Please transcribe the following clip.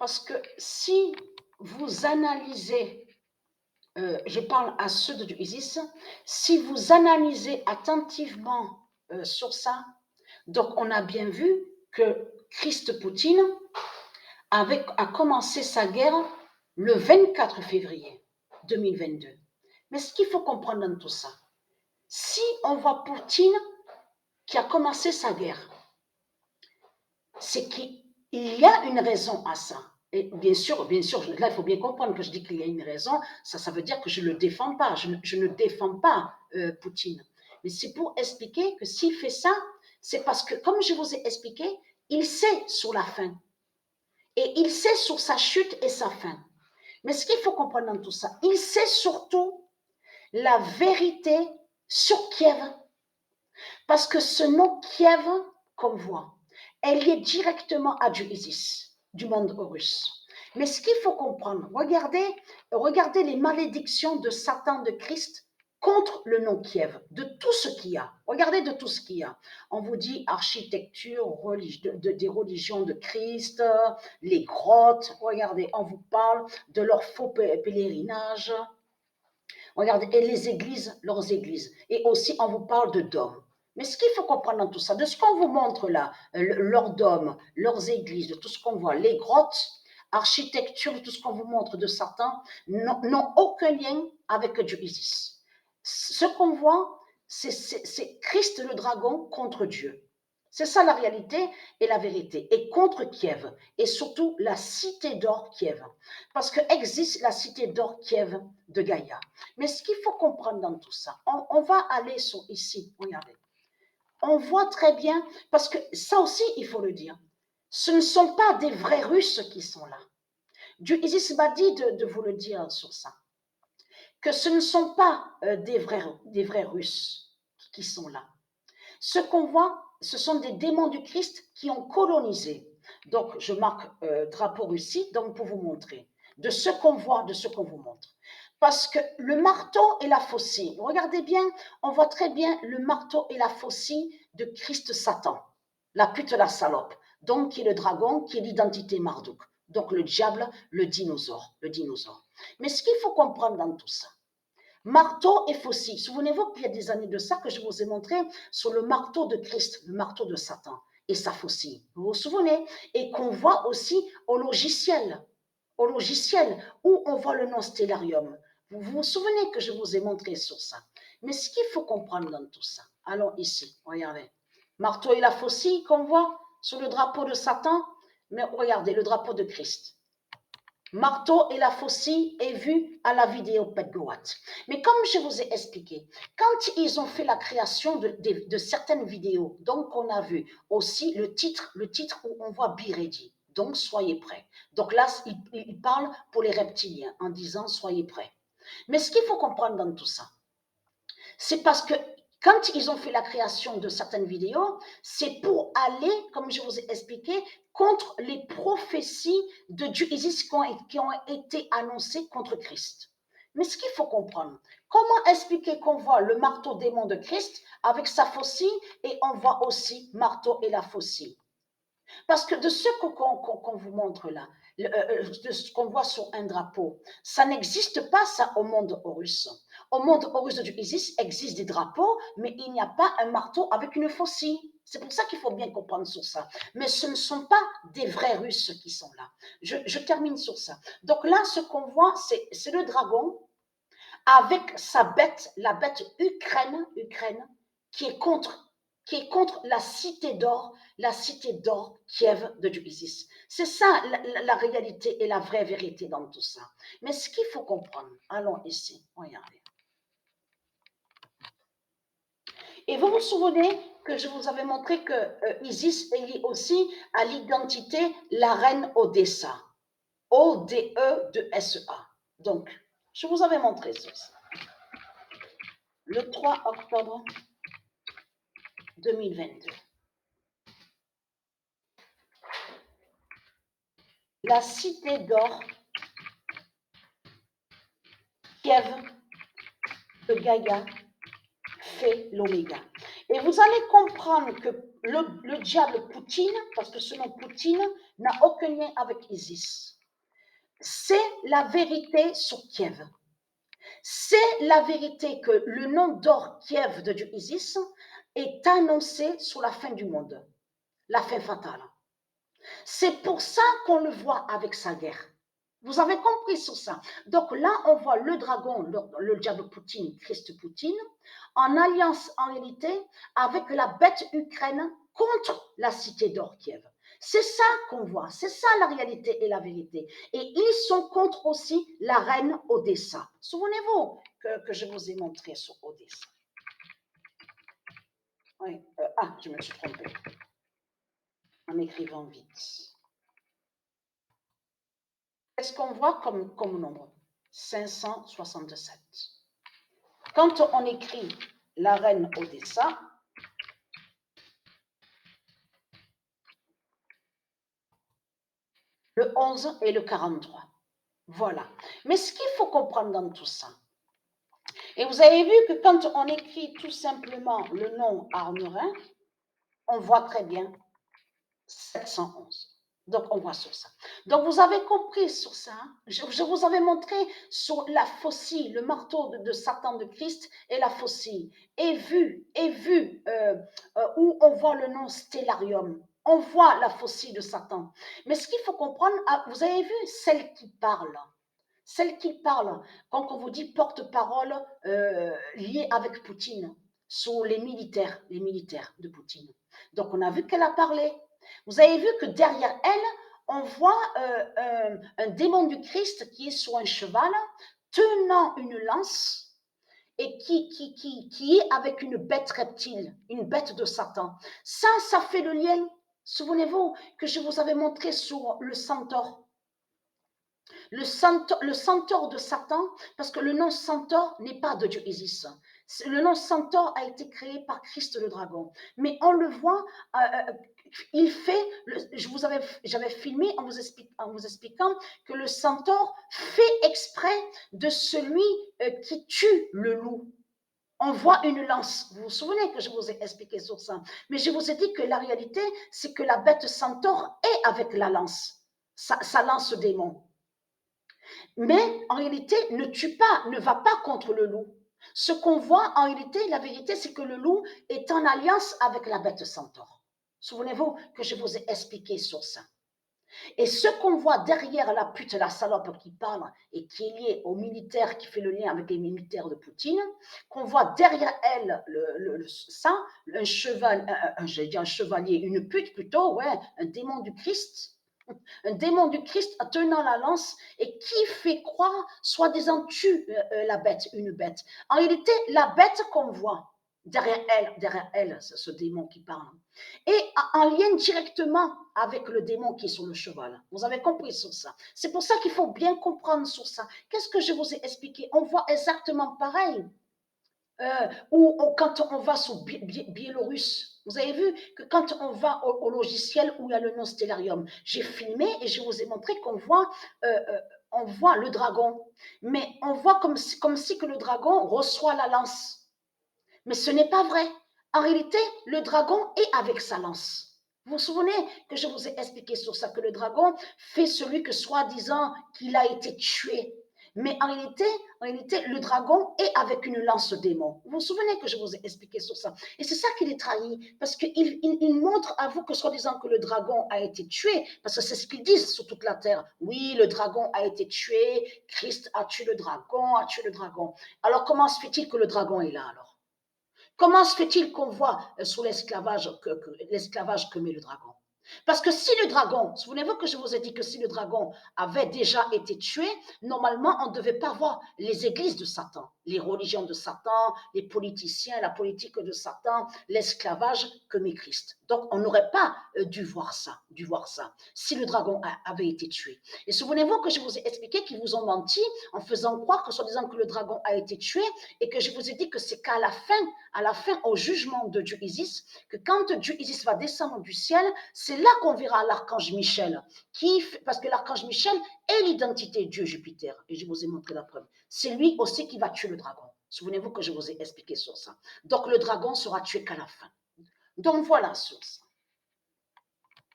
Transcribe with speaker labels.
Speaker 1: Parce que si vous analysez, je parle à ceux de Isis, si vous analysez attentivement sur ça, donc on a bien vu que Christ Poutine a commencé sa guerre le 24 février 2022. Mais ce qu'il faut comprendre dans tout ça, si on voit Poutine qui a commencé sa guerre, c'est qu'il y a une raison à ça. Et bien sûr, là, il faut bien comprendre que je dis qu'il y a une raison, ça veut dire que je ne le défends pas, je ne défends pas Poutine. Mais c'est pour expliquer que s'il fait ça, c'est parce que, comme je vous ai expliqué, il sait sur la fin. Et il sait sur sa chute et sa fin. Mais ce qu'il faut comprendre dans tout ça, il sait surtout la vérité sur Kiev. Parce que ce nom Kiev qu'on voit, est lié directement à du Isis, du monde russe. Mais ce qu'il faut comprendre, regardez les malédictions de Satan de Christ contre le nom Kiev, de tout ce qu'il y a. Regardez de tout ce qu'il y a. On vous dit architecture, des religions de Christ, les grottes. Regardez, on vous parle de leurs faux pèlerinages. Regardez, et les églises, leurs églises. Et aussi, on vous parle de dômes. Mais ce qu'il faut comprendre dans tout ça, de ce qu'on vous montre là, leurs dômes, leurs églises, de tout ce qu'on voit, les grottes, architecture, tout ce qu'on vous montre de Satan, n'ont aucun lien avec du Isis. Ce qu'on voit, c'est Christ le dragon contre Dieu. C'est ça la réalité et la vérité. Et contre Kiev. Et surtout la cité d'or Kiev. Parce qu'existe la cité d'or Kiev de Gaïa. Mais ce qu'il faut comprendre dans tout ça, on va aller sur ici, regardez. On voit très bien, parce que ça aussi, il faut le dire, ce ne sont pas des vrais Russes qui sont là. Dieu Isis m'a dit de vous le dire sur ça, que ce ne sont pas des vrais Russes qui sont là. Ce qu'on voit, ce sont des démons du Christ qui ont colonisé. Donc, je marque drapeau Russie, donc pour vous montrer de ce qu'on voit, de ce qu'on vous montre. Parce que le marteau et la faucille, regardez bien, on voit très bien le marteau et la faucille de Christ Satan, la pute, la salope, donc qui est le dragon, qui est l'identité Marduk, donc le diable, le dinosaure. Mais ce qu'il faut comprendre dans tout ça, marteau et faucille. Souvenez-vous qu'il y a des années de ça que je vous ai montré sur le marteau de Christ, le marteau de Satan et sa faucille. Vous vous souvenez? Et qu'on voit aussi au logiciel où on voit le nom Stellarium. Vous vous souvenez que je vous ai montré sur ça. Mais ce qu'il faut comprendre dans tout ça, allons ici, regardez. Marteau et la faucille qu'on voit sur le drapeau de Satan, mais regardez le drapeau de Christ. Marteau et la faucille est vu à la vidéo Petgoat. Mais comme je vous ai expliqué, quand ils ont fait la création de certaines vidéos, donc on a vu aussi le titre où on voit Be Ready, donc soyez prêts. Donc là, il parle pour les reptiliens en disant soyez prêts. Mais ce qu'il faut comprendre dans tout ça, c'est parce que quand ils ont fait la création de certaines vidéos, c'est pour aller, comme je vous ai expliqué, contre les prophéties de Dieu Isis qui ont été annoncées contre Christ. Mais ce qu'il faut comprendre, comment expliquer qu'on voit le marteau démon de Christ avec sa faucille et on voit aussi marteau et la faucille? Parce que de ce qu'on vous montre là, de ce qu'on voit sur un drapeau, ça n'existe pas ça au monde Horus. Au monde Horus de Isis existe des drapeaux, mais il n'y a pas un marteau avec une faucille. C'est pour ça qu'il faut bien comprendre sur ça. Mais ce ne sont pas des vrais Russes qui sont là. Je termine sur ça. Donc là, ce qu'on voit, c'est le dragon avec sa bête, la bête Ukraine, qui est contre la cité d'or Kiev de Isis. C'est ça la réalité et la vraie vérité dans tout ça. Mais ce qu'il faut comprendre, allons ici, regardez. Et vous vous souvenez que je vous avais montré que Isis est lié aussi à l'identité la reine Odessa. O-D-E-2-S-E-A. Donc, je vous avais montré ça. Le 3 octobre 2022. La cité d'or Kiev de Gaïa fait l'oméga. Et vous allez comprendre que le diable Poutine, parce que ce nom Poutine n'a aucun lien avec Isis. c'est la vérité sur Kiev. C'est la vérité que le nom d'or Kiev de Dieu Isis est annoncé sur la fin du monde, la fin fatale. C'est pour ça qu'on le voit avec sa guerre. Vous avez compris sur ça. Donc là, on voit le dragon, le diable Poutine, Christ Poutine, en alliance en réalité avec la bête Ukraine contre la cité d'or Kiev. C'est ça qu'on voit, c'est ça la réalité et la vérité. Et ils sont contre aussi la reine Odessa. Souvenez-vous que je vous ai montré sur Odessa. Oui, je me suis trompée en écrivant vite. Qu'est-ce qu'on voit comme nombre? 567. Quand on écrit la reine Odessa, le 11 et le 43. Voilà. Mais ce qu'il faut comprendre dans tout ça, et vous avez vu que quand on écrit tout simplement le nom Arnerin, on voit très bien 711. Donc, on voit sur ça. Donc, vous avez compris sur ça. Je vous avais montré sur la faucille, le marteau de Satan de Christ et la faucille. Et vu où on voit le nom Stellarium. On voit la faucille de Satan. Mais ce qu'il faut comprendre, vous avez vu celle qui parle. Celle qui parle, quand on vous dit porte-parole liée avec Poutine, sur les militaires de Poutine. Donc, on a vu qu'elle a parlé. Vous avez vu que derrière elle, on voit un démon du Christ qui est sur un cheval, tenant une lance et qui est avec une bête reptile, une bête de Satan. Ça fait le lien. Souvenez-vous que je vous avais montré sur le centaure. Le centaure de Satan, parce que le nom centaure n'est pas de Dieu Isis. Le nom centaure a été créé par Christ le dragon. Mais on le voit, il fait, j'avais filmé en vous expliquant que le centaure fait exprès de celui qui tue le loup. On voit une lance. Vous vous souvenez que je vous ai expliqué sur ça. Mais je vous ai dit que la réalité, c'est que la bête centaure est avec la lance, sa lance démon. Mais en réalité, ne tue pas, ne va pas contre le loup. Ce qu'on voit en réalité, la vérité, c'est que le loup est en alliance avec la bête centaure. Souvenez-vous que je vous ai expliqué sur ça. Et ce qu'on voit derrière la pute, la salope qui parle et qui est liée au militaire, qui fait le lien avec les militaires de Poutine, qu'on voit derrière elle ça, un cheval, j'ai dit un chevalier, une pute plutôt, ouais, un démon du Christ, un démon du Christ tenant la lance et qui fait croire, soi-disant, tue la bête, une bête. En réalité, la bête qu'on voit derrière elle, ce démon qui parle, est en lien directement avec le démon qui est sur le cheval. Vous avez compris sur ça. C'est pour ça qu'il faut bien comprendre sur ça. Qu'est-ce que je vous ai expliqué? On voit exactement pareil. Ou quand on va sur Biélorusse, vous avez vu que quand on va au logiciel où il y a le nom Stellarium, j'ai filmé et je vous ai montré qu'on voit, on voit le dragon, mais on voit comme si que le dragon reçoit la lance. Mais ce n'est pas vrai. En réalité, le dragon est avec sa lance. Vous vous souvenez que je vous ai expliqué sur ça, que le dragon fait celui que soi-disant qu'il a été tué. Mais en réalité, le dragon est avec une lance démon. Vous vous souvenez que je vous ai expliqué sur ça. Et c'est ça qu'il est trahi, parce qu'il montre à vous que soi-disant que le dragon a été tué, parce que c'est ce qu'ils disent sur toute la terre. Oui, le dragon a été tué, Christ a tué le dragon, a tué le dragon. Alors comment se fait-il que le dragon est là alors? Comment se fait-il qu'on voit sous l'esclavage que met le dragon? Parce que si le dragon, souvenez-vous que je vous ai dit que si le dragon avait déjà été tué, normalement, on ne devait pas voir les églises de Satan, les religions de Satan, les politiciens, la politique de Satan, l'esclavage que met Christ. Donc, on n'aurait pas dû voir ça, si le dragon avait été tué. Et souvenez-vous que je vous ai expliqué qu'ils vous ont menti en faisant croire que, soi-disant que le dragon a été tué, et que je vous ai dit que c'est qu'à la fin, au jugement de Dieu Isis, que quand Dieu Isis va descendre du ciel, c'est là qu'on verra l'archange Michel, parce que l'archange Michel est l'identité de Dieu Jupiter, et je vous ai montré la preuve. C'est lui aussi qui va tuer le dragon. Souvenez-vous que je vous ai expliqué sur ça. Donc le dragon sera tué qu'à la fin. Donc voilà sur ça.